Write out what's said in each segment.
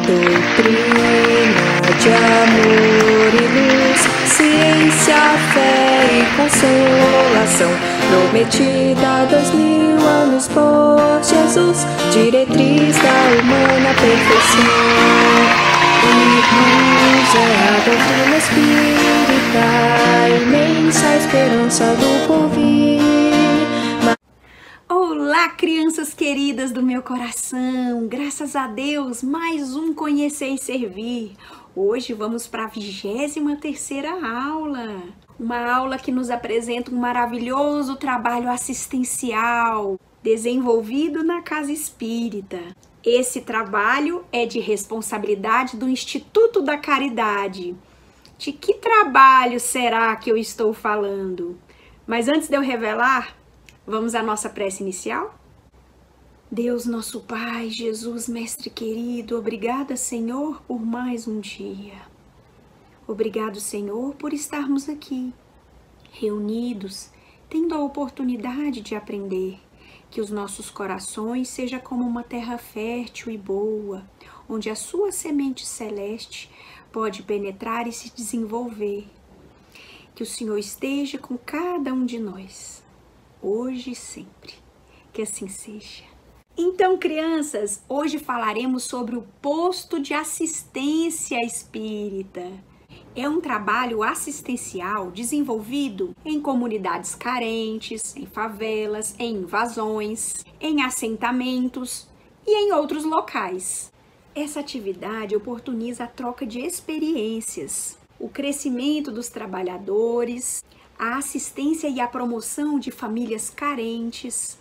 Doutrina de amor e luz, ciência, fé e consolação, prometida 2000 anos por Jesus, diretriz da humana perfeição. Irmãos, é a doutrina espírita, imensa esperança do porvir. Olá, crianças queridas do meu coração! Graças a Deus, mais um Conhecer e Servir. Hoje vamos para a 23ª aula. Uma aula que nos apresenta um maravilhoso trabalho assistencial desenvolvido na Casa Espírita. Esse trabalho é de responsabilidade do Instituto da Caridade. De que trabalho será que eu estou falando? Mas antes de eu revelar, vamos à nossa prece inicial? Deus, nosso Pai, Jesus, Mestre querido, obrigada, Senhor, por mais um dia. Obrigado, Senhor, por estarmos aqui, reunidos, tendo a oportunidade de aprender. Que os nossos corações sejam como uma terra fértil e boa, onde a sua semente celeste pode penetrar e se desenvolver. Que o Senhor esteja com cada um de nós, hoje e sempre. Que assim seja. Então, crianças, hoje falaremos sobre o posto de assistência espírita. É um trabalho assistencial desenvolvido em comunidades carentes, em favelas, em invasões, em assentamentos e em outros locais. Essa atividade oportuniza a troca de experiências, o crescimento dos trabalhadores, a assistência e a promoção de famílias carentes,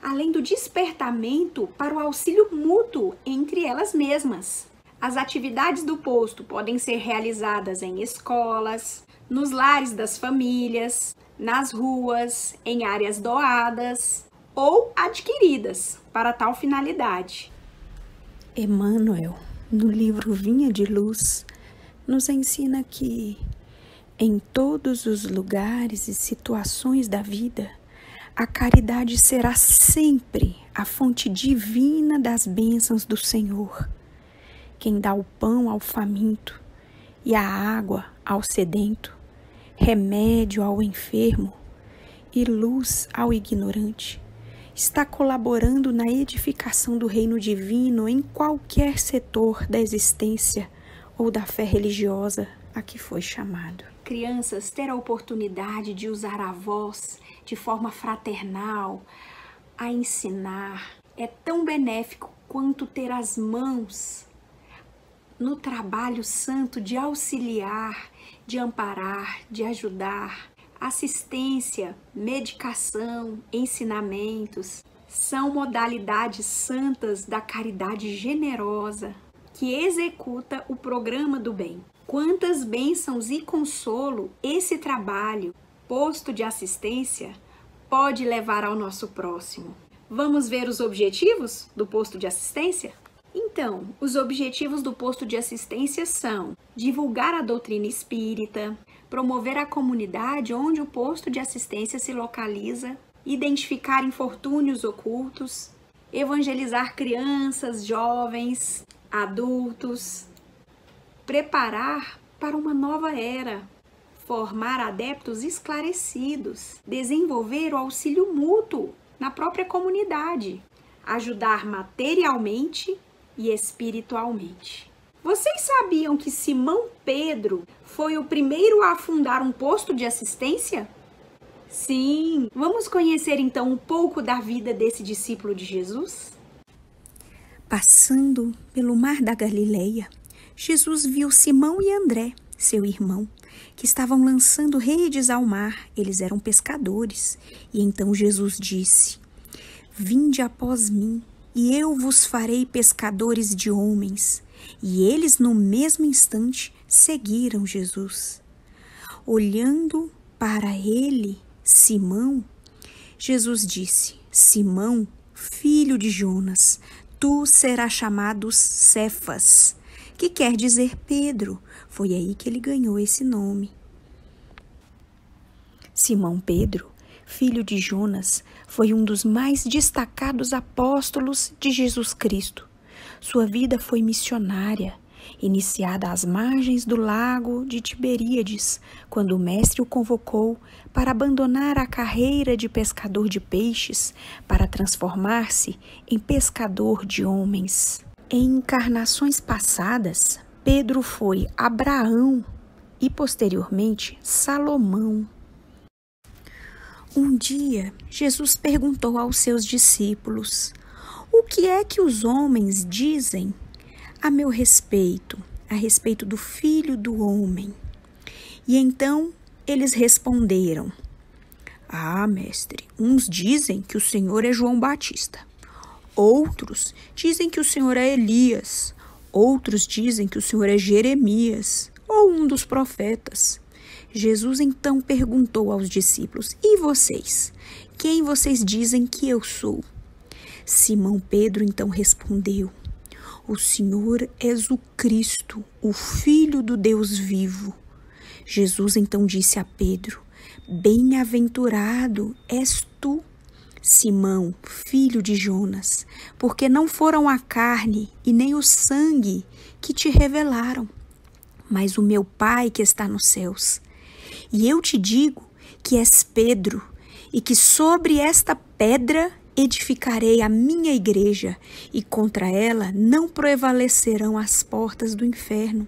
além do despertamento para o auxílio mútuo entre elas mesmas. As atividades do posto podem ser realizadas em escolas, nos lares das famílias, nas ruas, em áreas doadas ou adquiridas para tal finalidade. Emmanuel, no livro Vinha de Luz, nos ensina que em todos os lugares e situações da vida, a caridade será sempre a fonte divina das bênçãos do Senhor. Quem dá o pão ao faminto e a água ao sedento, remédio ao enfermo e luz ao ignorante, está colaborando na edificação do reino divino em qualquer setor da existência ou da fé religiosa a que foi chamado. Crianças, ter a oportunidade de usar a voz de forma fraternal, a ensinar, é tão benéfico quanto ter as mãos no trabalho santo de auxiliar, de amparar, de ajudar. Assistência, medicação, ensinamentos são modalidades santas da caridade generosa que executa o programa do bem. Quantas bênçãos e consolo esse trabalho, posto de assistência, pode levar ao nosso próximo. Vamos ver os objetivos do posto de assistência? Então, os objetivos do posto de assistência são divulgar a doutrina espírita, promover a comunidade onde o posto de assistência se localiza, identificar infortúnios ocultos, evangelizar crianças, jovens, adultos, preparar para uma nova era, formar adeptos esclarecidos, desenvolver o auxílio mútuo na própria comunidade, ajudar materialmente e espiritualmente. Vocês sabiam que Simão Pedro foi o primeiro a fundar um posto de assistência? Sim! Vamos conhecer então um pouco da vida desse discípulo de Jesus? Passando pelo mar da Galileia, Jesus viu Simão e André, seu irmão, que estavam lançando redes ao mar. Eles eram pescadores. E então Jesus disse: "Vinde após mim, e eu vos farei pescadores de homens." E eles, no mesmo instante, seguiram Jesus. Olhando para ele, Simão, Jesus disse: "Simão, filho de Jonas, tu serás chamado Cefas, que quer dizer Pedro." Foi aí que ele ganhou esse nome. Simão Pedro, filho de Jonas, foi um dos mais destacados apóstolos de Jesus Cristo. Sua vida foi missionária, iniciada às margens do lago de Tiberíades, quando o mestre o convocou para abandonar a carreira de pescador de peixes para transformar-se em pescador de homens. Em encarnações passadas, Pedro foi Abraão e, posteriormente, Salomão. Um dia, Jesus perguntou aos seus discípulos: "O que é que os homens dizem a meu respeito, a respeito do Filho do Homem?" E então eles responderam: "Ah, mestre, uns dizem que o Senhor é João Batista, outros dizem que o Senhor é Elias, outros dizem que o Senhor é Jeremias ou um dos profetas." Jesus então perguntou aos discípulos: "E vocês? Quem vocês dizem que eu sou?" Simão Pedro então respondeu: "O Senhor és o Cristo, o Filho do Deus vivo." Jesus então disse a Pedro: "Bem-aventurado és tu, Simão, filho de Jonas, porque não foram a carne e nem o sangue que te revelaram, mas o meu Pai que está nos céus. E eu te digo que és Pedro, e que sobre esta pedra edificarei a minha igreja, e contra ela não prevalecerão as portas do inferno.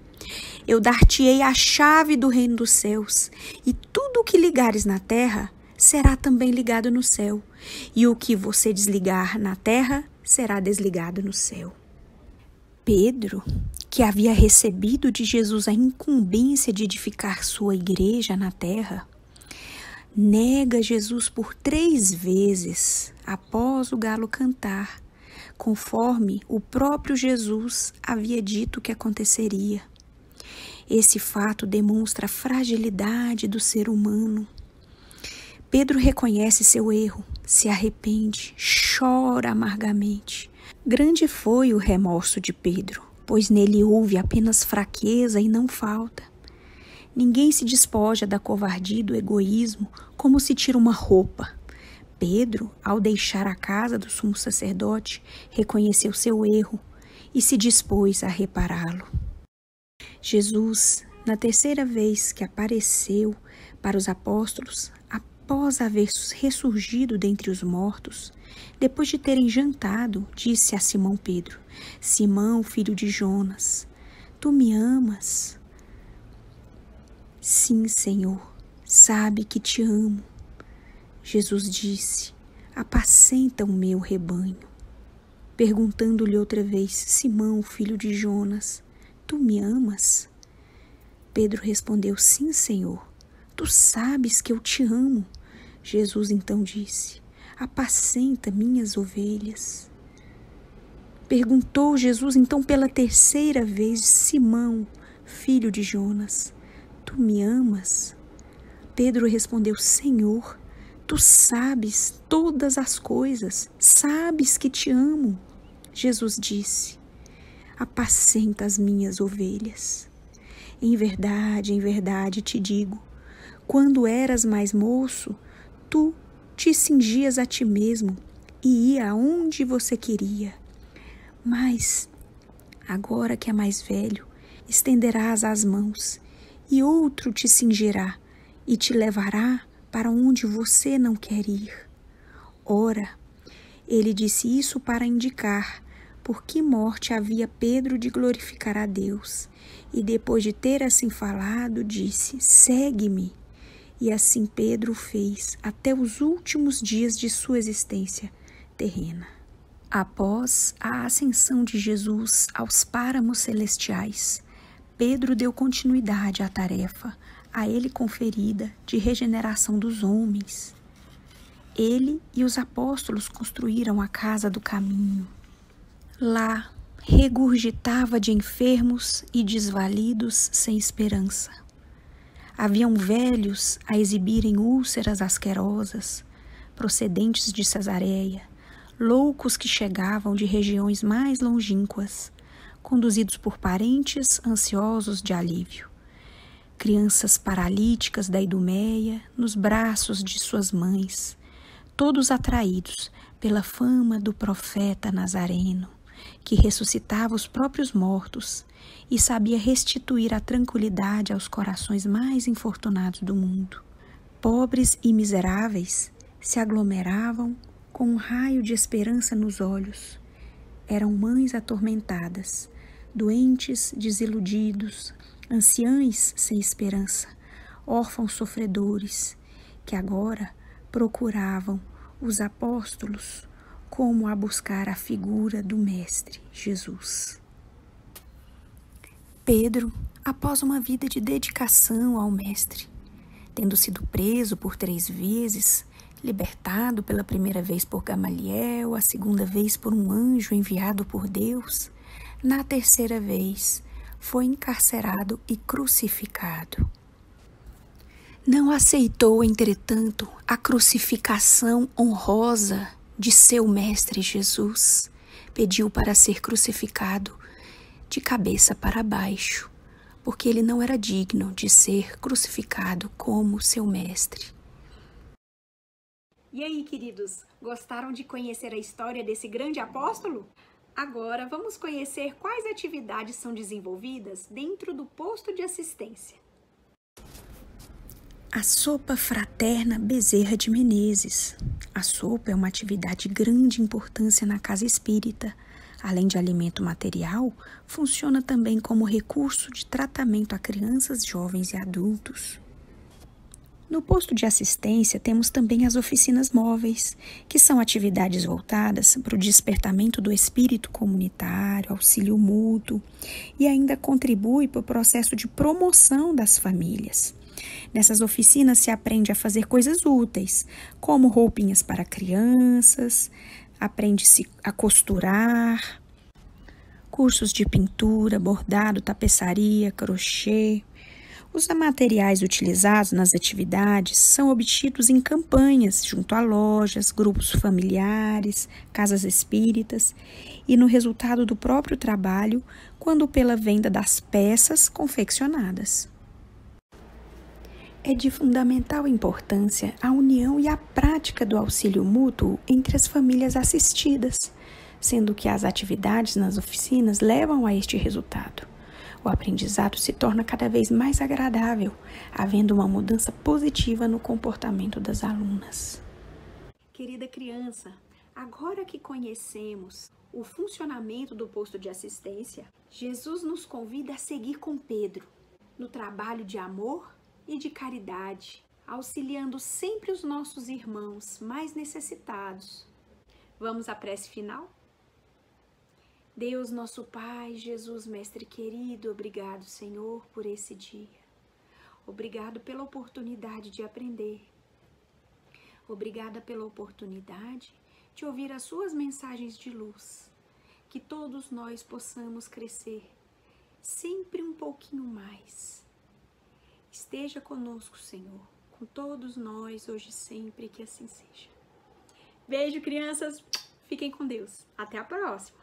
Eu dar-te-ei a chave do reino dos céus, e tudo o que ligares na terra será também ligado no céu, e o que você desligar na terra será desligado no céu." Pedro, que havia recebido de Jesus a incumbência de edificar sua igreja na terra, nega Jesus por 3 vezes após o galo cantar, conforme o próprio Jesus havia dito que aconteceria. Esse fato demonstra a fragilidade do ser humano. Pedro reconhece seu erro, se arrepende, chora amargamente. Grande foi o remorso de Pedro, pois nele houve apenas fraqueza e não falta. Ninguém se despoja da covardia e do egoísmo como se tira uma roupa. Pedro, ao deixar a casa do sumo sacerdote, reconheceu seu erro e se dispôs a repará-lo. Jesus, na 3ª vez que apareceu para os apóstolos, após haver ressurgido dentre os mortos, depois de terem jantado, disse a Simão Pedro: "Simão, filho de Jonas, tu me amas?" "Sim, Senhor, sabe que te amo." Jesus disse: "Apacenta o meu rebanho." Perguntando-lhe outra vez: "Simão, filho de Jonas, tu me amas?" Pedro respondeu: "Sim, Senhor, tu sabes que eu te amo." Jesus então disse: "Apacenta minhas ovelhas." Perguntou Jesus então pela 3ª vez: "Simão, filho de Jonas, tu me amas?" Pedro respondeu: "Senhor, tu sabes todas as coisas, sabes que te amo." Jesus disse: "Apacenta as minhas ovelhas. Em verdade te digo, quando eras mais moço, tu te cingias a ti mesmo e ia aonde você queria. Mas, agora que é mais velho, estenderás as mãos, e outro te cingirá e te levará para onde você não quer ir." Ora, ele disse isso para indicar por que morte havia Pedro de glorificar a Deus. E depois de ter assim falado, disse: "Segue-me." E assim Pedro fez até os últimos dias de sua existência terrena. Após a ascensão de Jesus aos páramos celestiais, Pedro deu continuidade à tarefa a ele conferida de regeneração dos homens. Ele e os apóstolos construíram a casa do caminho. Lá, regurgitava de enfermos e desvalidos sem esperança. Haviam velhos a exibirem úlceras asquerosas, procedentes de Cesareia, loucos que chegavam de regiões mais longínquas, conduzidos por parentes ansiosos de alívio. Crianças paralíticas da Idumeia nos braços de suas mães, todos atraídos pela fama do profeta Nazareno, que ressuscitava os próprios mortos e sabia restituir a tranquilidade aos corações mais infortunados do mundo. Pobres e miseráveis se aglomeravam com um raio de esperança nos olhos. Eram mães atormentadas, doentes, desiludidos, anciães sem esperança, órfãos sofredores, que agora procuravam os apóstolos como a buscar a figura do Mestre Jesus. Pedro, após uma vida de dedicação ao Mestre, tendo sido preso por 3 vezes, libertado pela primeira vez por Gamaliel, a segunda vez por um anjo enviado por Deus, na terceira vez foi encarcerado e crucificado. Não aceitou, entretanto, a crucificação honrosa de seu Mestre Jesus. Pediu para ser crucificado de cabeça para baixo, porque ele não era digno de ser crucificado como seu Mestre. E aí, queridos, gostaram de conhecer a história desse grande apóstolo? Agora vamos conhecer quais atividades são desenvolvidas dentro do posto de assistência. A sopa fraterna Bezerra de Menezes. A sopa é uma atividade de grande importância na casa espírita. Além de alimento material, funciona também como recurso de tratamento a crianças, jovens e adultos. No posto de assistência, temos também as oficinas móveis, que são atividades voltadas para o despertamento do espírito comunitário, auxílio mútuo e ainda contribui para o processo de promoção das famílias. Nessas oficinas se aprende a fazer coisas úteis, como roupinhas para crianças, aprende-se a costurar, cursos de pintura, bordado, tapeçaria, crochê. Os materiais utilizados nas atividades são obtidos em campanhas junto a lojas, grupos familiares, casas espíritas e no resultado do próprio trabalho, quando pela venda das peças confeccionadas. É de fundamental importância a união e a prática do auxílio mútuo entre as famílias assistidas, sendo que as atividades nas oficinas levam a este resultado. O aprendizado se torna cada vez mais agradável, havendo uma mudança positiva no comportamento das alunas. Querida criança, agora que conhecemos o funcionamento do posto de assistência, Jesus nos convida a seguir com Pedro no trabalho de amor e de caridade, auxiliando sempre os nossos irmãos mais necessitados. Vamos à prece final? Deus, nosso Pai, Jesus, Mestre querido, obrigado, Senhor, por esse dia. Obrigado pela oportunidade de aprender. Obrigada pela oportunidade de ouvir as suas mensagens de luz. Que todos nós possamos crescer sempre um pouquinho mais. Esteja conosco, Senhor, com todos nós, hoje e sempre, que assim seja. Beijo, crianças. Fiquem com Deus. Até a próxima.